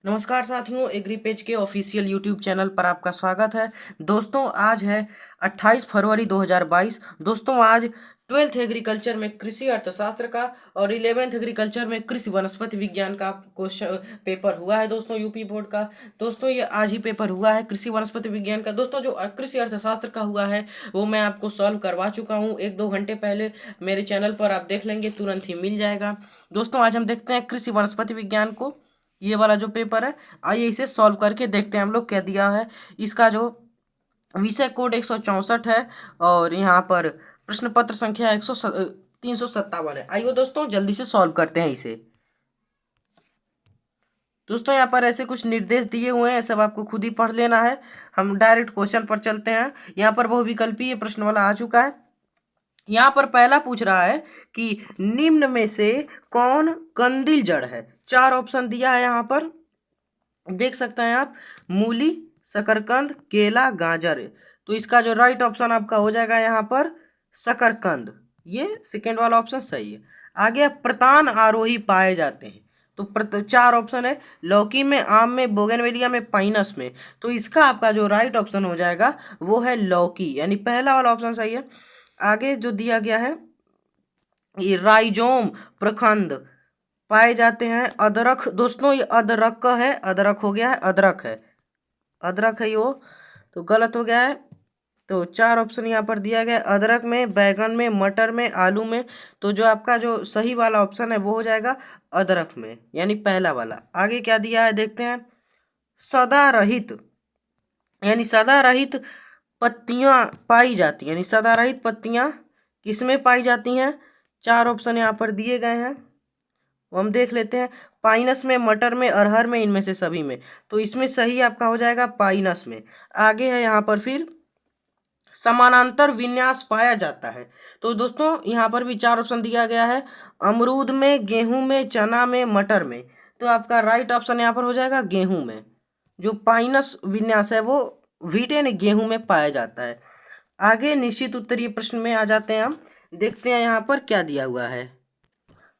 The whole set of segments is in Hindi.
नमस्कार साथियों, एग्री पेज के ऑफिशियल यूट्यूब चैनल पर आपका स्वागत है। दोस्तों आज है 28 फरवरी 2022। दोस्तों आज 12th एग्रीकल्चर में कृषि अर्थशास्त्र का और 11th एग्रीकल्चर में कृषि वनस्पति विज्ञान का क्वेश्चन पेपर हुआ है दोस्तों, यूपी बोर्ड का। दोस्तों ये आज ही पेपर हुआ है कृषि वनस्पति विज्ञान का। दोस्तों जो कृषि अर्थशास्त्र का हुआ है वो मैं आपको सॉल्व करवा चुका हूँ 1-2 घंटे पहले। मेरे चैनल पर आप देख लेंगे, तुरंत ही मिल जाएगा। दोस्तों आज हम देखते हैं कृषि वनस्पति विज्ञान को, ये वाला जो पेपर है। आइए इसे सॉल्व करके देखते हैं हम लोग क्या दिया है। इसका जो विषय कोड 164 है और यहाँ पर प्रश्न पत्र संख्या 357 है। आइए दोस्तों जल्दी से सॉल्व करते हैं इसे। दोस्तों यहाँ पर ऐसे कुछ निर्देश दिए हुए हैं, सब आपको खुद ही पढ़ लेना है। हम डायरेक्ट क्वेश्चन पर चलते हैं। यहाँ पर बहुविकल्पीय प्रश्न वाला आ चुका है। यहाँ पर पहला पूछ रहा है कि निम्न में से कौन कंदील जड़ है। 4 ऑप्शन दिया है यहाँ पर, देख सकते हैं आप। मूली, शकरकंद, केला, गाजर। तो इसका जो राइट ऑप्शन आपका हो जाएगा यहाँ पर शकरकंद। ये सेकेंड वाला ऑप्शन सही है। आगे प्रतान आरोही पाए जाते हैं। तो 4 ऑप्शन है, लौकी में, आम में, बोगनवेलिया में, पाइनस में। तो इसका आपका जो राइट ऑप्शन हो जाएगा वो है लौकी, यानी पहला वाला ऑप्शन सही है। आगे जो दिया गया है, ये राइजोम प्रखंड पाए जाते हैं। अदरक, दोस्तों ये अदरक का है, अदरक हो गया है, अदरक है, अदरक है यो, तो गलत हो गया है। तो 4 ऑप्शन यहाँ पर दिया गया है, अदरक में, बैगन में, मटर में, आलू में। तो जो आपका जो सही वाला ऑप्शन है वो हो जाएगा अदरक में, यानी पहला वाला। आगे क्या दिया है देखते हैं। सदा रहित, यानी सदा रहित पत्तियां पाई जाती हैं, यानी सदा रहित पत्तियां किसमें पाई जाती हैं। 4 ऑप्शन यहाँ पर दिए गए हैं, वो हम देख लेते हैं। पाइनस में, मटर में, अरहर में, इनमें से सभी में। तो इसमें सही आपका हो जाएगा पाइनस में। आगे है यहाँ पर फिर समानांतर विन्यास पाया जाता है। तो दोस्तों यहाँ पर भी 4 ऑप्शन दिया गया है, अमरूद में, गेहूं में, चना में, मटर में। तो आपका राइट ऑप्शन यहाँ पर हो जाएगा गेहूं में। जो पाइनस विन्यास है वो व्हीट यानी गेहूं में पाया जाता है। आगे निश्चित उत्तरीय प्रश्न में आ जाते हैं हम। देखते हैं यहाँ पर क्या दिया हुआ है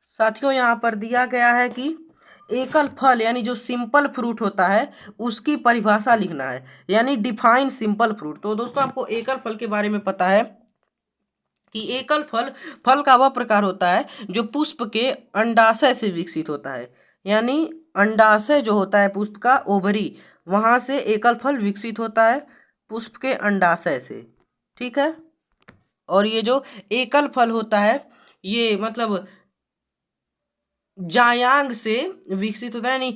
साथियों। यहाँ पर दिया गया है कि एकल फल यानी जो सिंपल फ्रूट होता है उसकी परिभाषा लिखना है, यानी डिफाइन सिंपल फ्रूट। तो दोस्तों आपको एकल फल के बारे में पता है कि एकल फल फल का वह प्रकार होता है जो पुष्प के अंडाशय से विकसित होता है, यानी अंडाशय जो होता है पुष्प का, ओवरी, वहां से एकल फल विकसित होता है, पुष्प के अंडाशय से। ठीक है। और ये जो एकल फल होता है ये मतलब जायांग से विकसित होता है,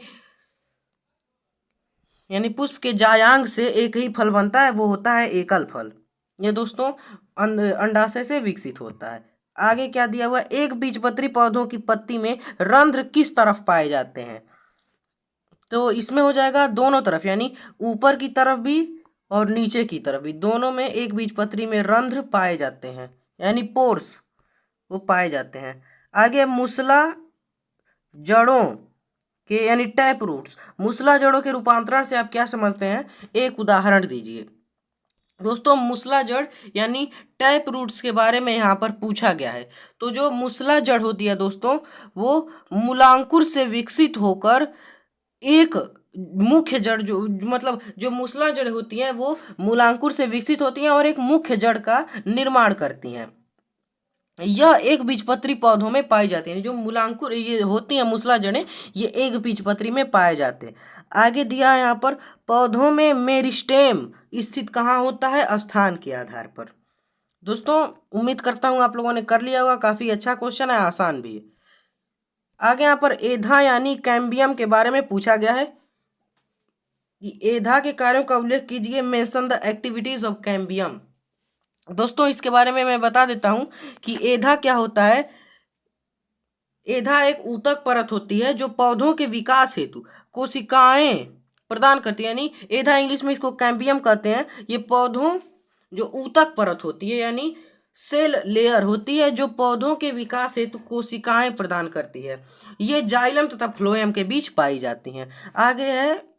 यानी पुष्प के जायांग से एक ही फल बनता है, वो होता है एकल फल। ये दोस्तों अंडाशय से विकसित होता है। आगे क्या दिया हुआ है, एक बीजपत्री पौधों की पत्ती में रंध्र किस तरफ पाए जाते हैं। तो इसमें हो जाएगा दोनों तरफ, यानी ऊपर की तरफ भी और नीचे की तरफ भी, दोनों में एक बीजपत्री में रंध्र पाए जाते हैं, यानी पोर्स वो पाए जाते हैं। आगे मूसला जड़ों के, यानी टैप रूट्स, मूसला जड़ों के रूपांतरण से आप क्या समझते हैं, एक उदाहरण दीजिए। दोस्तों मूसला जड़ यानी टैप रूट्स के बारे में यहाँ पर पूछा गया है। तो जो मूसला जड़ होती है दोस्तों, वो मूलांकुर से विकसित होकर एक मुख्य जड़, जो मतलब जो मूसला जड़ होती हैं वो मूलांकुर से विकसित होती हैं और एक मुख्य जड़ का निर्माण करती हैं। यह एक बीजपत्री पौधों में पाई जाती है। जो मूलांकुर ये होती हैं मूसला जड़ें, ये एक बीजपत्री में पाए जाते हैं। आगे दिया है यहाँ पर, पौधों में मेरिस्टेम स्थित कहाँ होता है, स्थान के आधार पर। दोस्तों उम्मीद करता हूँ आप लोगों ने कर लिया होगा, काफी अच्छा क्वेश्चन है, आसान भी है। आगे यहाँ पर एधा यानी कैम्बियम के बारे में पूछा गया है कि एधा के कार्यों का उल्लेख कीजिए, mention the activities of cambium. दोस्तों इसके बारे में मैं बता देता हूं कि एधा क्या होता है। एधा एक ऊतक परत होती है जो पौधों के विकास हेतु कोशिकाएं प्रदान करती है, यानी एधा इंग्लिश में इसको कैम्बियम कहते हैं। ये पौधों जो ऊतक परत होती है, यानी सेल लेयर होती है, जो पौधों के विकास हेतु कोशिकाएं प्रदान करती है। ये जाइलम तथा फ्लोएम के बीच पाई जाती हैं। आगे है,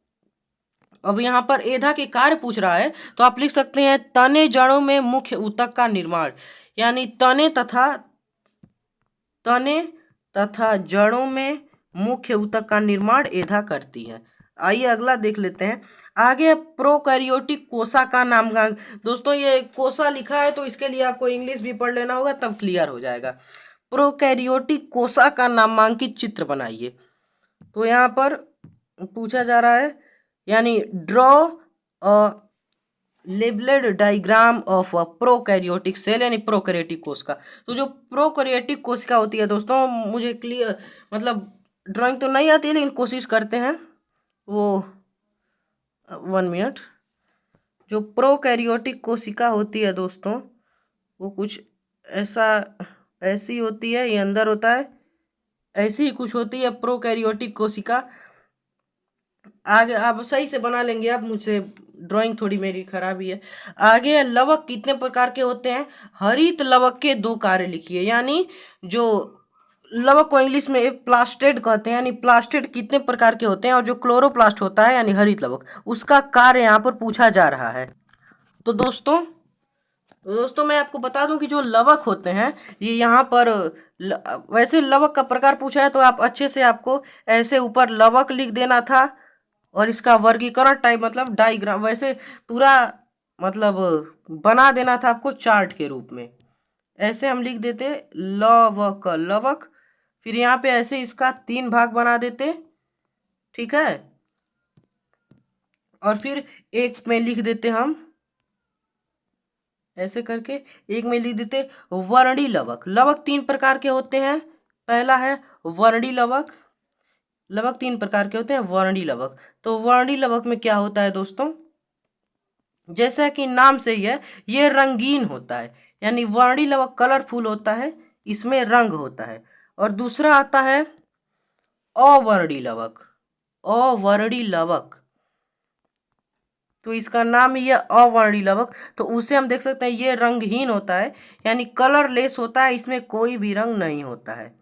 अब यहाँ पर एधा के कार्य पूछ रहा है, तो आप लिख सकते हैं तने जड़ों में मुख्य ऊतक का निर्माण, यानी तने तथा जड़ों में मुख्य ऊतक का निर्माण एधा करती है। आइए अगला देख लेते हैं। आगे प्रोकैरियोटिक कोशा का नामकरण। दोस्तों ये कोशा लिखा है तो इसके लिए आपको इंग्लिश भी पढ़ लेना होगा, तब क्लियर हो जाएगा। प्रोकैरियोटिक कोशा का नामांकित चित्र बनाइए। तो यहाँ पर पूछा जा रहा है, यानी draw a labelled diagram of a prokaryotic cell, यानी प्रोकैरियोटिक कोशिका। तो जो प्रोकैरियोटिक कोशिका होती है दोस्तों, मुझे क्लियर मतलब ड्राइंग तो नहीं आती है, लेकिन कोशिश करते हैं। वो 1 मिनट। जो प्रोकैरियोटिक कोशिका होती है दोस्तों, वो कुछ ऐसा ऐसी होती है, ये अंदर होता है, ऐसी ही कुछ होती है प्रोकैरियोटिक कोशिका। आगे आप सही से बना लेंगे, आप मुझसे ड्राइंग थोड़ी मेरी खराब ही है। आगे लवक कितने प्रकार के होते हैं? हरित लवक के 2 कार्य लिखिए। यानी जो लवक को इंग्लिश में प्लास्टेड कहते हैं, यानी प्लास्टेड कितने प्रकार के होते हैं, और जो क्लोरोप्लास्ट होता है यानी हरित लवक, उसका कार्य यहाँ पर पूछा जा रहा है। तो दोस्तों मैं आपको बता दूं कि जो लवक होते हैं, ये यहाँ पर वैसे लवक का प्रकार पूछा है तो आप अच्छे से आपको ऐसे ऊपर लवक लिख देना था, और इसका वर्गीकरण टाइप मतलब डायग्राम वैसे पूरा मतलब बना देना था आपको चार्ट के रूप में। ऐसे हम लिख देते लवक लवक, फिर यहाँ पे ऐसे इसका 3 भाग बना देते, ठीक है। और फिर एक में लिख देते हम ऐसे करके, एक में लिख देते वर्णी लवक। लवक 3 प्रकार के होते हैं। पहला है वर्णी लवक। लवक 3 प्रकार के होते हैं, वर्णी लवक। तो वर्णी लवक में क्या होता है दोस्तों, जैसा कि नाम से ही है, ये रंगीन होता है, यानी वर्णी लवक कलरफुल होता है, इसमें रंग होता है। और दूसरा आता है अवर्णी लवक। अवर्णी लवक, तो इसका नाम ही है अवर्णी लवक। तो उसे हम देख सकते हैं, ये रंगहीन होता है, यानी कलरलेस होता है, इसमें कोई भी रंग नहीं होता है।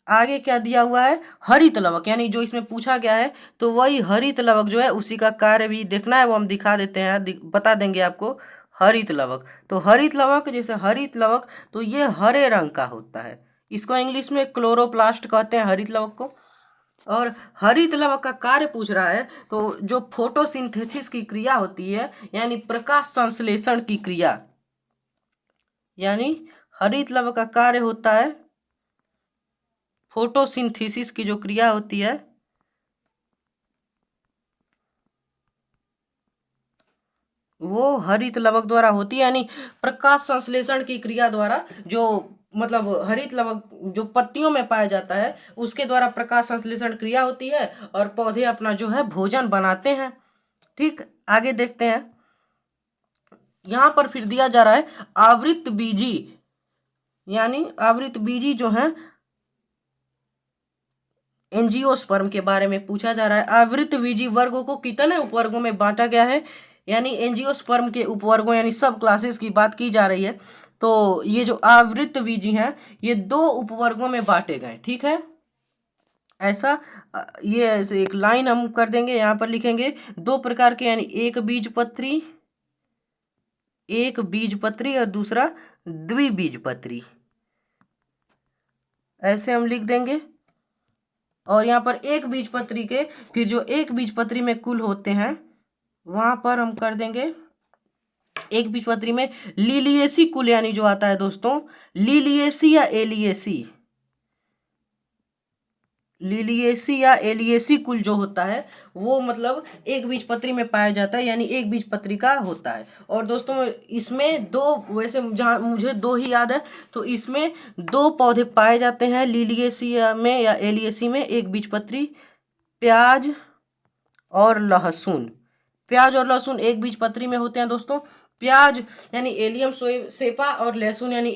आगे क्या दिया हुआ है? हरित लवक, यानी जो इसमें पूछा गया है, तो वही हरित लवक जो है उसी का कार्य भी देखना है, वो हम दिखा देते हैं, बता देंगे आपको। हरित लवक, तो हरित लवक जैसे हरित लवक, तो ये हरे रंग का होता है, इसको इंग्लिश में क्लोरोप्लास्ट कहते हैं हरित लवक को। और हरित लवक का कार्य पूछ रहा है, तो जो फोटोसिंथेसिस की क्रिया होती है, यानी प्रकाश संश्लेषण की क्रिया, यानी हरित लवक का कार्य होता है फोटोसिंथेसिस की जो क्रिया होती है, वो हरित लवक द्वारा होती है, यानी प्रकाश संश्लेषण की क्रिया द्वारा जो मतलब हरित लवक जो पत्तियों में पाया जाता है, उसके द्वारा प्रकाश संश्लेषण क्रिया होती है, और पौधे अपना जो है भोजन बनाते हैं। ठीक, आगे देखते हैं। यहाँ पर फिर दिया जा रहा है आवृत बीजी, यानी आवृत बीजी जो है एंजियोस्पर्म के बारे में पूछा जा रहा है। आवृत बीजी वर्गों को कितने उपवर्गों में बांटा गया है, यानी एंजियोस्पर्म के उपवर्गों यानी सब क्लासेस की बात की जा रही है। तो ये जो आवृत बीजी हैं, ये 2 उपवर्गों में बांटे गए, ठीक है। ऐसा ये ऐसे एक लाइन हम कर देंगे, यहाँ पर लिखेंगे 2 प्रकार के, यानी एक बीजपत्री और दूसरा द्विबीजपत्री, ऐसे हम लिख देंगे। और यहाँ पर एक बीजपत्री के फिर जो एक बीजपत्री में कुल होते हैं, वहां पर हम कर देंगे एक बीजपत्री में लीलिएसी कुल, यानी जो आता है दोस्तों लीलिएसी या एलिएसी, लीलिएसी या एलिएसी कुल जो होता है, वो मतलब एक बीजपत्री में पाया जाता है, यानी एक बीजपत्री का होता है। और दोस्तों इसमें 2, वैसे जहाँ मुझे 2 ही याद है, तो इसमें 2 पौधे पाए जाते हैं लीलिएसी में या एलिएसी में, एक बीजपत्री प्याज और लहसुन। प्याज और लहसुन एक बीजपत्री में होते हैं दोस्तों। प्याज यानी एलियम सेपा, और लहसुन यानी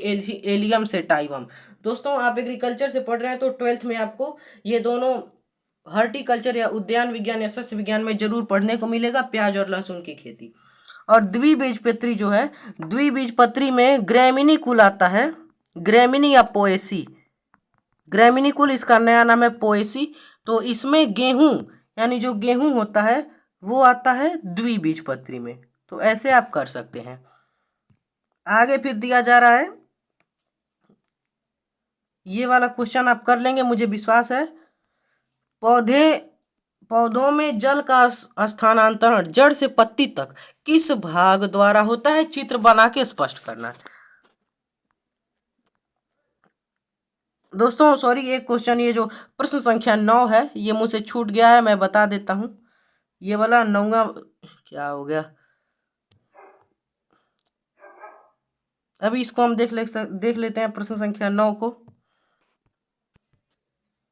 एलियम सेटाइवम। दोस्तों आप एग्रीकल्चर से पढ़ रहे हैं तो 12th में आपको ये दोनों हॉर्टिकल्चर या उद्यान विज्ञान या सस्य विज्ञान में जरूर पढ़ने को मिलेगा, प्याज और लहसुन की खेती। और द्विबीजपत्री जो है, द्विबीजपत्री में ग्रैमिनी कुल आता है, ग्रैमिनी या पोएसी, ग्रैमिनी कुल इसका नया नाम है पोएसी। तो इसमें गेहूं, यानी जो गेहूं होता है वो आता है द्विबीजपत्री में। तो ऐसे आप कर सकते हैं। आगे फिर दिया जा रहा है, ये वाला क्वेश्चन आप कर लेंगे मुझे विश्वास है। पौधे पौधों में जल का स्थानांतरण जड़ से पत्ती तक किस भाग द्वारा होता है, चित्र बना के स्पष्ट करना है। दोस्तों सॉरी, एक क्वेश्चन, ये जो प्रश्न संख्या 9 है ये मुझसे छूट गया है, मैं बता देता हूँ। ये वाला 9वां क्या हो गया, अभी इसको हम देख लेते हैं प्रश्न संख्या 9 को।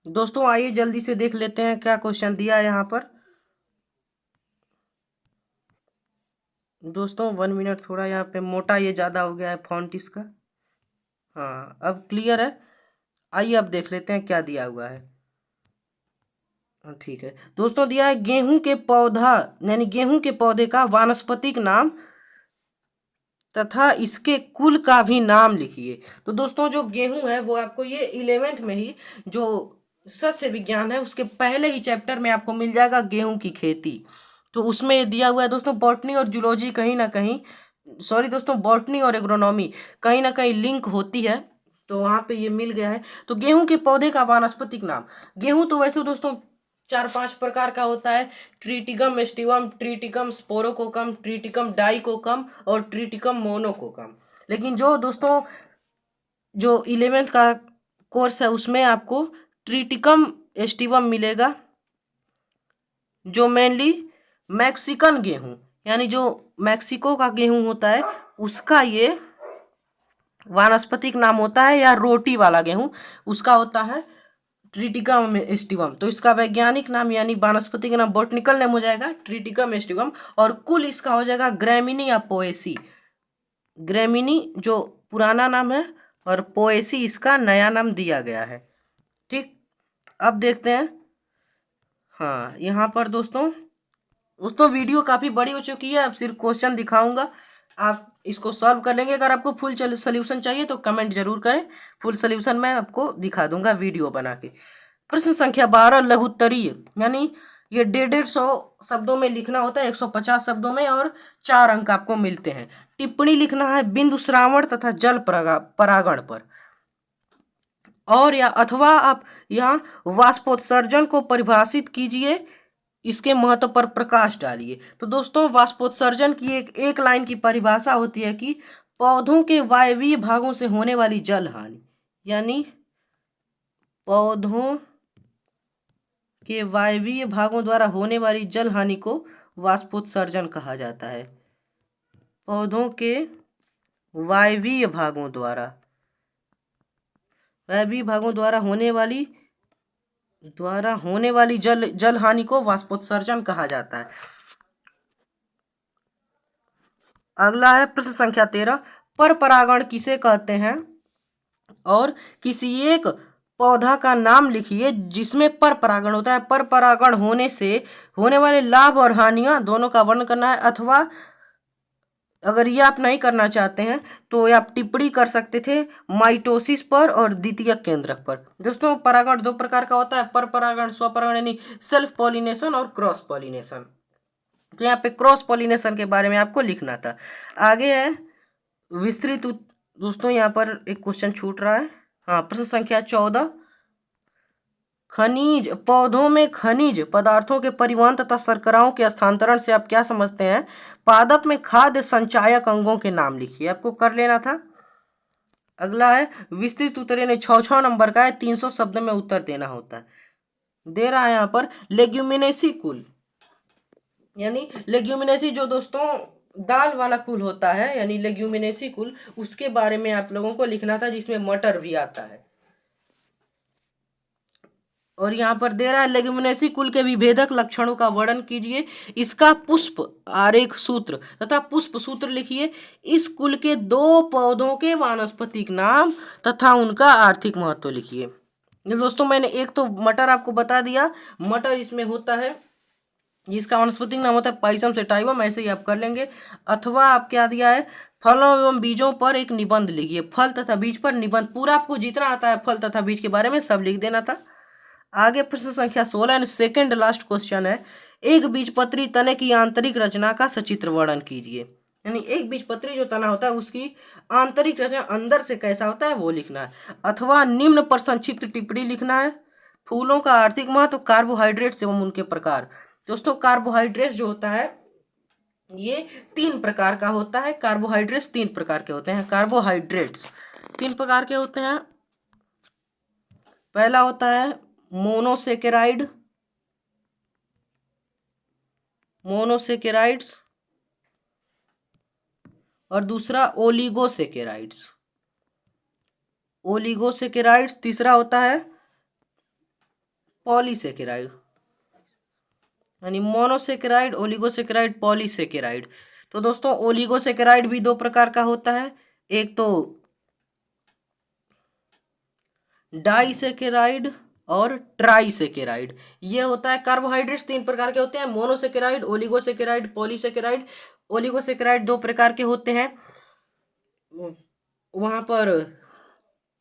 दोस्तों आइए जल्दी से देख लेते हैं क्या क्वेश्चन दिया है यहाँ पर। दोस्तों 1 मिनट, थोड़ा यहाँ पे मोटा ये ज़्यादा हो गया है फॉन्ट इसका। हाँ अब क्लियर है। आइए अब देख लेते हैं क्या दिया हुआ है। ठीक है दोस्तों, दिया है गेहूं के पौधा यानी गेहूं के पौधे का वानस्पतिक नाम तथा इसके कुल का भी नाम लिखिए। तो दोस्तों जो गेहूं है वो आपको ये 11th में ही जो सस्य विज्ञान है उसके पहले ही चैप्टर में आपको मिल जाएगा गेहूं की खेती। तो उसमें ये दिया हुआ है दोस्तों, बॉटनी और जूलॉजी कहीं ना कहीं, सॉरी दोस्तों, बॉटनी और एग्रोनॉमी कहीं ना कहीं लिंक होती है, तो वहाँ पे ये मिल गया है। तो गेहूं के पौधे का वानस्पतिक नाम, गेहूं तो वैसे दोस्तों 4-5 प्रकार का होता है, Triticum aestivum, Triticum sphaerococcum, Triticum dicoccum और ट्रिटिकम मोनोकोकम। लेकिन जो दोस्तों जो 11th का कोर्स है उसमें आपको ट्रिटिकम एस्टिवम मिलेगा, जो मेनली मैक्सिकन गेहूं यानी जो मैक्सिको का गेहूं होता है उसका ये वानस्पतिक नाम होता है, या रोटी वाला गेहूं उसका होता है ट्रिटिकम एस्टिवम। तो इसका वैज्ञानिक नाम यानी वानस्पतिक नाम, बॉटनिकल नेम हो जाएगा ट्रिटिकम एस्टिवम, और कुल इसका हो जाएगा ग्रैमिनी या पोएसी। ग्रैमिनी जो पुराना नाम है और पोएसी इसका नया नाम दिया गया है। ठीक, अब देखते हैं। हाँ यहाँ पर दोस्तों दोस्तों वीडियो काफ़ी बड़ी हो चुकी है, अब सिर्फ क्वेश्चन दिखाऊंगा, आप इसको सॉल्व कर लेंगे। अगर आपको फुल सोल्यूशन चाहिए तो कमेंट जरूर करें, फुल सोल्यूशन मैं आपको दिखा दूंगा वीडियो बना के। प्रश्न संख्या 12 लघुत्तरीय, यानी ये 150 शब्दों में लिखना होता है, 150 शब्दों में, और 4 अंक आपको मिलते हैं। टिप्पणी लिखना है बिंदु श्रावण तथा जल परागण पर, और या अथवा आप यहाँ वाष्पोत्सर्जन को परिभाषित कीजिए, इसके महत्व पर प्रकाश डालिए। तो दोस्तों वाष्पोत्सर्जन की एक लाइन की परिभाषा होती है कि पौधों के वायवीय भागों से होने वाली जल हानि, यानी पौधों के वायवीय भागों द्वारा होने वाली जल हानि को वाष्पोत्सर्जन कहा जाता है। पौधों के वायवीय भागों द्वारा होने वाली जल हानि को वाष्पोत्सर्जन कहा जाता है। अगला है प्रश्न संख्या 13, पर परागण किसे कहते हैं, और किसी एक पौधा का नाम लिखिए जिसमें पर परागण होता है। पर परागण होने से होने वाले लाभ और हानियां दोनों का वर्णन करना है, अथवा अगर ये आप नहीं करना चाहते हैं तो आप टिप्पणी कर सकते थे माइटोसिस पर और द्वितीयक केंद्रक पर। दोस्तों परागण 2 प्रकार का होता है, पर परागण, स्वपरागण यानी सेल्फ पॉलिनेशन, और क्रॉस पॉलिनेशन। तो यहाँ पे क्रॉस पॉलिनेशन के बारे में आपको लिखना था। आगे है विस्तृत दोस्तों यहाँ पर एक क्वेश्चन छूट रहा है। हाँ प्रश्न संख्या 14, खनिज, पौधों में खनिज पदार्थों के परिवहन तथा शर्कराओं के स्थानांतरण से आप क्या समझते हैं। पादप में खाद्य संचायक अंगों के नाम लिखिए, आपको कर लेना था। अगला है विस्तृत उत्तर, यानी 6 नंबर का है, 300 शब्द में उत्तर देना होता है। दे रहा है यहाँ पर लेग्यूमिनेसी कुल, यानी लेग्यूमिनेसी जो दोस्तों दाल वाला कुल होता है, यानी लेग्यूमिनेसी कुल, उसके बारे में आप लोगों को लिखना था, जिसमें मटर भी आता है। और यहाँ पर दे रहा है लेग्यूमिनेसी कुल के विभेदक लक्षणों का वर्णन कीजिए, इसका पुष्प आरेख सूत्र तथा पुष्प सूत्र लिखिए, इस कुल के 2 पौधों के वानस्पतिक नाम तथा उनका आर्थिक महत्व लिखिए। दोस्तों मैंने एक तो मटर आपको बता दिया, मटर इसमें होता है जिसका वानस्पतिक नाम होता है पाइसम सेटाइवम, ऐसे ही आप कर लेंगे। अथवा आप क्या दिया है, फलों एवं बीजों पर एक निबंध लिखिए, फल तथा बीज पर निबंध, पूरा आपको जितना आता है फल तथा बीज के बारे में सब लिख देना था। आगे प्रश्न संख्या 16 एंड सेकेंड लास्ट क्वेश्चन है, एक बीजपत्री तने की आंतरिक रचना का सचित्र वर्णन कीजिए, यानी एक बीजपत्री जो तना होता है उसकी आंतरिक रचना अंदर से कैसा होता है वो लिखना है, अथवा निम्न पर संक्षिप्त टिप्पणी लिखना है, फूलों का आर्थिक महत्व, कार्बोहाइड्रेट्स एवं उनके प्रकार। दोस्तों कार्बोहाइड्रेट्स जो होता है ये 3 प्रकार का होता है। कार्बोहाइड्रेट्स 3 प्रकार के होते हैं। कार्बोहाइड्रेट्स 3 प्रकार के होते हैं। पहला होता है मोनोसेकेराइड, मोनोसेकेराइड्स, और दूसरा ओलिगोसेकेराइड्स, ओलिगोसेकेराइड्स। तीसरा होता है पॉलीसेकेराइड, यानी मोनोसेकेराइड, ओलिगोसेकेराइड, पॉलीसेकेराइड। तो दोस्तों ओलिगोसेकेराइड भी 2 प्रकार का होता है। एक तो डाइसेकेराइड और ट्राइसेकेराइड। ये होता है कार्बोहाइड्रेट्स 3 प्रकार के होते हैं, मोनोसेकेराइड, ओलिगोसेकेराइड, पॉलीसेकेराइड। ओलिगोसेकेराइड 2 प्रकार के होते हैं। वहां पर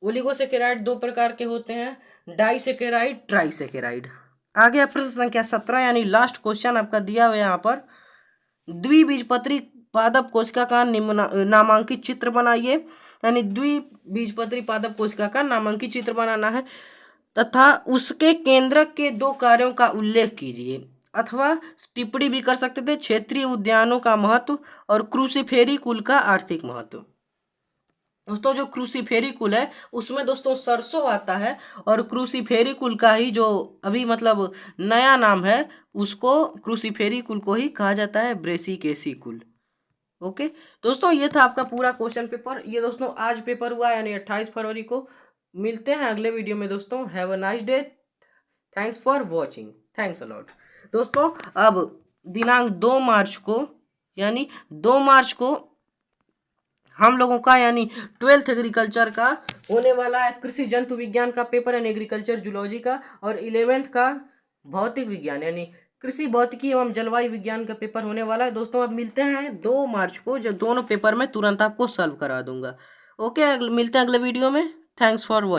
ओलिगोसेकेराइड 2 प्रकार के होते हैं, डाइसेकेराइड, ट्राइसेकेराइड। आगे प्रश्न संख्या 17 यानी लास्ट क्वेश्चन आपका दिया हुआ है यहाँ पर। द्विबीजपत्री पादप कोशिका का नामांकित चित्र बनाइए। यानी द्विबीजपत्री पादप कोशिका का नामांकित चित्र बनाना है तथा उसके केंद्रक के 2 कार्यों का उल्लेख कीजिए। अथवा टिप्पणी भी कर सकते थे, क्षेत्रीय उद्यानों का महत्व और क्रूसीफेरी कुल का आर्थिक महत्व। दोस्तों जो क्रूसीफेरी कुल है उसमें दोस्तों सरसों आता है, और क्रूसीफेरी कुल का ही जो अभी मतलब नया नाम है उसको क्रूसीफेरी कुल को ही कहा जाता है ब्रेसिकेसी कुल। ओके दोस्तों, ये था आपका पूरा क्वेश्चन पेपर। ये दोस्तों आज पेपर हुआ यानी 28 फरवरी को। मिलते हैं अगले वीडियो में दोस्तों। Have a nice day. Thanks for watching. Thanks a lot. दोस्तों अब दिनांक 2 मार्च को यानी 2 मार्च को हम लोगों का यानी 12th एग्रीकल्चर का होने वाला है कृषि जंतु विज्ञान का पेपर यानी एग्रीकल्चर जूलॉजी का, और 11th का भौतिक विज्ञान यानी कृषि भौतिकी एवं जलवायु विज्ञान का पेपर होने वाला है। दोस्तों अब मिलते हैं 2 मार्च को, जब दोनों पेपर में तुरंत आपको सॉल्व करा दूंगा। ओके मिलते हैं अगले वीडियो में। Thanks for watching.